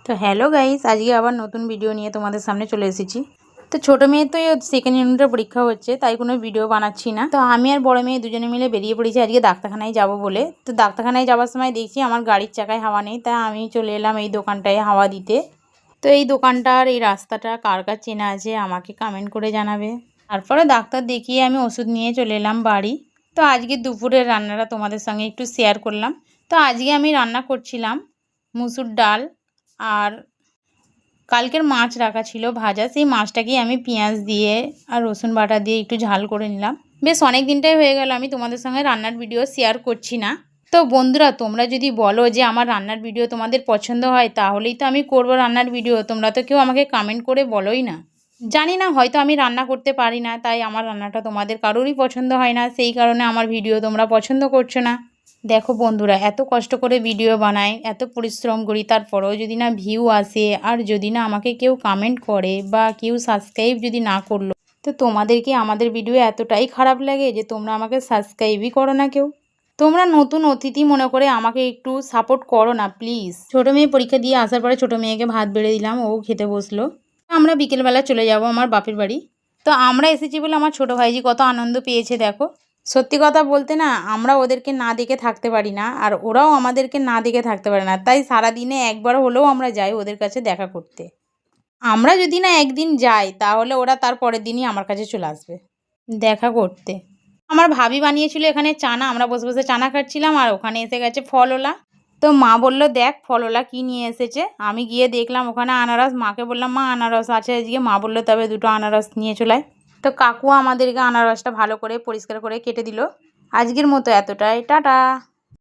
তো hello guys, আজকে আবার নতুন ভিডিও নিয়ে তোমাদের সামনে চলে এসেছি। তো ছোটো মেয়ে তো সেকেন্ড ইউনিটের পরীক্ষা হচ্ছে, তাই কোনো ভিডিও বানাচ্ছি না। তো আমি আর বড় মেয়ে দুজনে মিলে বেরিয়ে পড়েছি আজকে ডাক্তারখানায় যাব বলে। তো ডাক্তারখানায় যাওয়ার সময় দেখছি আমার গাড়ির চাকায় হাওয়া নেই, তাই আমি চলে এলাম এই দোকানটায় হাওয়া দিতে। তো এই দোকানটার এই রাস্তাটা কার কার চেনা আছে আমাকে কমেন্ট করে জানাবে। তারপরে ডাক্তার দেখিয়ে আমি ওষুধ নিয়ে চলে এলাম বাড়ি। তো আজকে দুপুরের রান্নাটা তোমাদের সঙ্গে একটু শেয়ার করলাম। তো আজকে আমি রান্না করছিলাম মুসুর ডাল, আর কালকের মাছ রাখা ছিল ভাজা, সেই মাছটাকেই আমি পেঁয়াজ দিয়ে আর রসুন বাটা দিয়ে একটু ঝাল করে নিলাম। বেশ অনেক দিনটাই হয়ে গেল আমি তোমাদের সঙ্গে রান্নার ভিডিও শেয়ার করছি না। তো বন্ধুরা, তোমরা যদি বলো যে আমার রান্নার ভিডিও তোমাদের পছন্দ হয়, তাহলেই তো আমি করব রান্নার ভিডিও। তোমরা তো কেউ আমাকে কমেন্ট করে বলোই না। জানি না, হয়তো আমি রান্না করতে পারি না, তাই আমার রান্নাটা তোমাদের কারোরই পছন্দ হয় না, সেই কারণে আমার ভিডিও তোমরা পছন্দ করছো না। দেখো বন্ধুরা, এত কষ্ট করে ভিডিও বানাই, এত পরিশ্রম করি, তারপরেও যদি না ভিউ আসে, আর যদি না আমাকে কেউ কমেন্ট করে বা কেউ সাবস্ক্রাইব যদি না করলো, তো তোমাদের কি আমাদের ভিডিও এতটাই খারাপ লাগে যে তোমরা আমাকে সাবস্ক্রাইবই করো না কেউ? তোমরা নতুন অতিথি মনে করে আমাকে একটু সাপোর্ট করো না প্লিজ। ছোটো মেয়ে পরীক্ষা দিয়ে আসার পরে ছোটো মেয়েকে ভাত বেড়ে দিলাম, ও খেতে বসলো। আমরা বিকেলবেলা চলে যাব আমার বাপের বাড়ি। তো আমরা এসেছি বলে আমার ছোটো ভাইজি কত আনন্দ পেয়েছে দেখো। সত্যি কথা বলতে না, আমরা ওদেরকে না দেখে থাকতে পারি না, আর ওরাও আমাদেরকে না দেখে থাকতে পারে না, তাই সারাদিনে একবার হলেও আমরা যাই ওদের কাছে দেখা করতে। আমরা যদি না একদিন যাই, তাহলে ওরা তার পরের দিনই আমার কাছে চলে আসবে দেখা করতে। আমার ভাবি বানিয়েছিল এখানে চানা, আমরা বসে বসে চানা খাচ্ছিলাম, আর ওখানে এসে গেছে ফলওলা। তো মা বললো দেখ ফলওলা কী নিয়ে এসেছে। আমি গিয়ে দেখলাম ওখানে আনারস, মাকে বললাম মা আনারস আছে আজকে, মা বললো তবে দুটো আনারস নিয়ে চলে আয়। তো কাকু আমাদেরকে আনারসটা ভালো করে পরিষ্কার করে কেটে দিল। আজকের মতো এতটাই, টাটা।